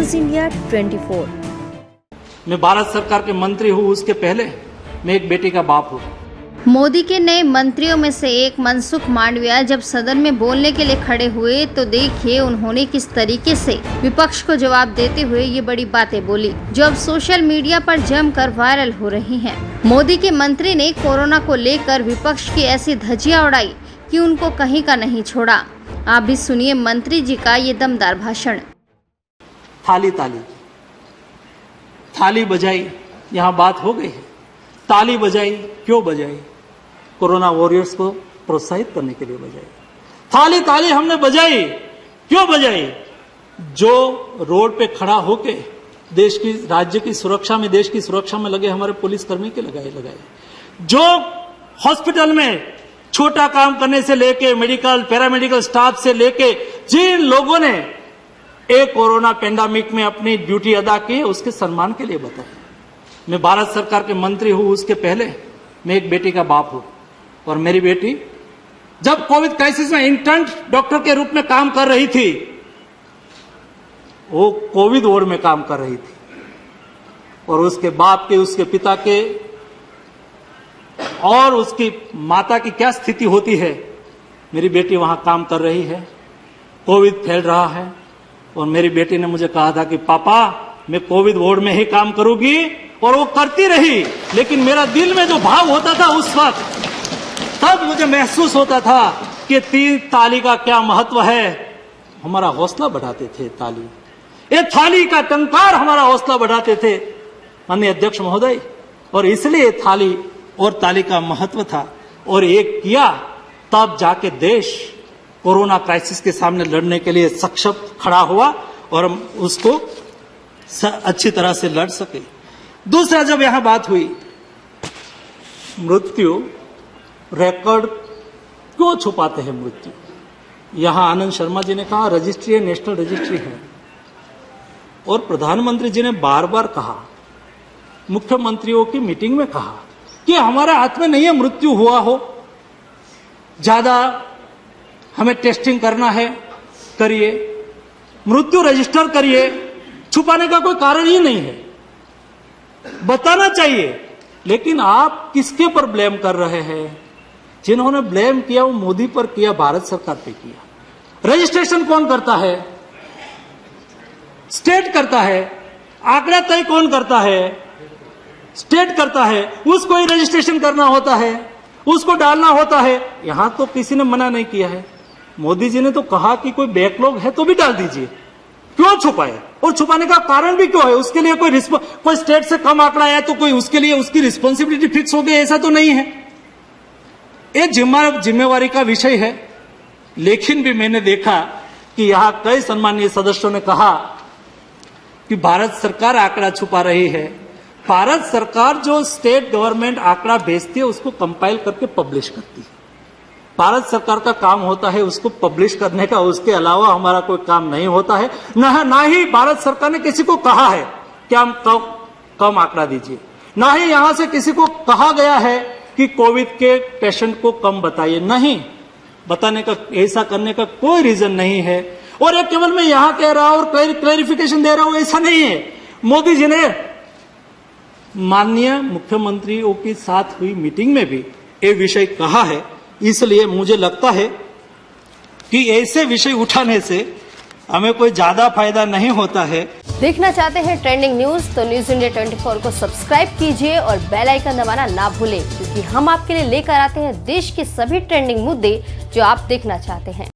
News India 24। मैं भारत सरकार के मंत्री हूँ, उसके पहले मैं एक बेटी का बाप हूँ। मोदी के नए मंत्रियों में से एक मनसुख मांडविया जब सदन में बोलने के लिए खड़े हुए तो देखिए उन्होंने किस तरीके से विपक्ष को जवाब देते हुए ये बड़ी बातें बोली जो अब सोशल मीडिया पर जमकर वायरल हो रही हैं। मोदी के मंत्री ने कोरोना को लेकर विपक्ष की ऐसी धज्जियां उड़ाई कि उनको कहीं का नहीं छोड़ा। आप भी सुनिए मंत्री जी का ये दमदार भाषण। थाली ताली थाली बजाई, यहाँ बात हो गई है। ताली बजाई, क्यों बजाई? कोरोना वॉरियर्स को प्रोत्साहित करने के लिए बजाई। थाली ताली हमने बजाई, क्यों बजाई? जो रोड पे खड़ा होके देश की, राज्य की सुरक्षा में, देश की सुरक्षा में लगे हमारे पुलिसकर्मी के लगाए, जो हॉस्पिटल में छोटा काम करने से लेके मेडिकल पैरामेडिकल स्टाफ से लेके जिन लोगों ने एक कोरोना पेंडेमिक में अपनी ड्यूटी अदा की, उसके सम्मान के लिए बताया। मैं भारत सरकार के मंत्री हूं, उसके पहले मैं एक बेटी का बाप हूं। और मेरी बेटी जब कोविड क्राइसिस में इंटर्न डॉक्टर के रूप में काम कर रही थी, वो कोविड वार्ड में काम कर रही थी। और उसके बाप के, उसके पिता के और उसकी माता की क्या स्थिति होती है, मेरी बेटी वहां काम कर रही है। कोविड फैल रहा है और मेरी बेटी ने मुझे कहा था कि पापा मैं कोविड वार्ड में ही काम करूंगी, और वो करती रही। लेकिन मेरा दिल में जो भाव होता था उस वक्त, तब मुझे महसूस होता था कि 3 ताली का क्या महत्व है। हमारा हौसला बढ़ाते थे ताली, ये थाली का टंकार हमारा हौसला बढ़ाते थे माननीय अध्यक्ष महोदय। और इसलिए थाली और ताली का महत्व था। और एक किया, तब जाके देश कोरोना क्राइसिस के सामने लड़ने के लिए सक्षम खड़ा हुआ और हम उसको अच्छी तरह से लड़ सके। दूसरा, जब यहां बात हुई मृत्यु, रिकॉर्ड क्यों छुपाते हैं मृत्यु? यहां आनंद शर्मा जी ने कहा रजिस्ट्री है, नेशनल रजिस्ट्री है। और प्रधानमंत्री जी ने बार बार कहा, मुख्यमंत्रियों की मीटिंग में कहा कि हमारे हाथ में नहीं है मृत्यु हुआ हो, ज्यादा हमें टेस्टिंग करना है, करिए, मृत्यु रजिस्टर करिए। छुपाने का कोई कारण ही नहीं है, बताना चाहिए। लेकिन आप किसके पर ब्लेम कर रहे हैं? जिन्होंने ब्लेम किया वो मोदी पर किया, भारत सरकार पे किया। रजिस्ट्रेशन कौन करता है? स्टेट करता है। आंकड़ा तय कौन करता है? स्टेट करता है। उसको ही रजिस्ट्रेशन करना होता है, उसको डालना होता है। यहां तो किसी ने मना नहीं किया है। मोदी जी ने तो कहा कि कोई बैकलॉग है तो भी डाल दीजिए, क्यों छुपाए? और छुपाने का कारण भी क्यों है? उसके लिए कोई स्टेट से कम आंकड़ा आया तो कोई उसके लिए उसकी रिस्पॉन्सिबिलिटी फिक्स हो गई, ऐसा तो नहीं है। ये जिम्मेवारी का विषय है। लेकिन भी मैंने देखा कि यहां कई सम्मानीय सदस्यों ने कहा कि भारत सरकार आंकड़ा छुपा रही है। भारत सरकार जो स्टेट गवर्नमेंट आंकड़ा भेजती है उसको कंपाइल करके पब्लिश करती है। भारत सरकार का काम होता है उसको पब्लिश करने का, उसके अलावा हमारा कोई काम नहीं होता है। ना ही भारत सरकार ने किसी को कहा है कि हम कम आंकड़ा दीजिए, ना ही यहां से किसी को कहा गया है कि कोविड के पेशेंट को कम बताइए। नहीं, बताने का, ऐसा करने का कोई रीजन नहीं है। और एक केवल मैं यहां कह रहा हूं और क्लैरिफिकेशन दे रहा हूं, ऐसा नहीं है। मोदी जी ने माननीय मुख्यमंत्रियों के साथ हुई मीटिंग में भी ये विषय कहा है। इसलिए मुझे लगता है कि ऐसे विषय उठाने से हमें कोई ज्यादा फायदा नहीं होता है। देखना चाहते हैं ट्रेंडिंग न्यूज तो न्यूज इंडिया 24 को सब्सक्राइब कीजिए और बेल आइकन दबाना ना भूलें, क्योंकि हम आपके लिए लेकर आते हैं देश के सभी ट्रेंडिंग मुद्दे जो आप देखना चाहते हैं।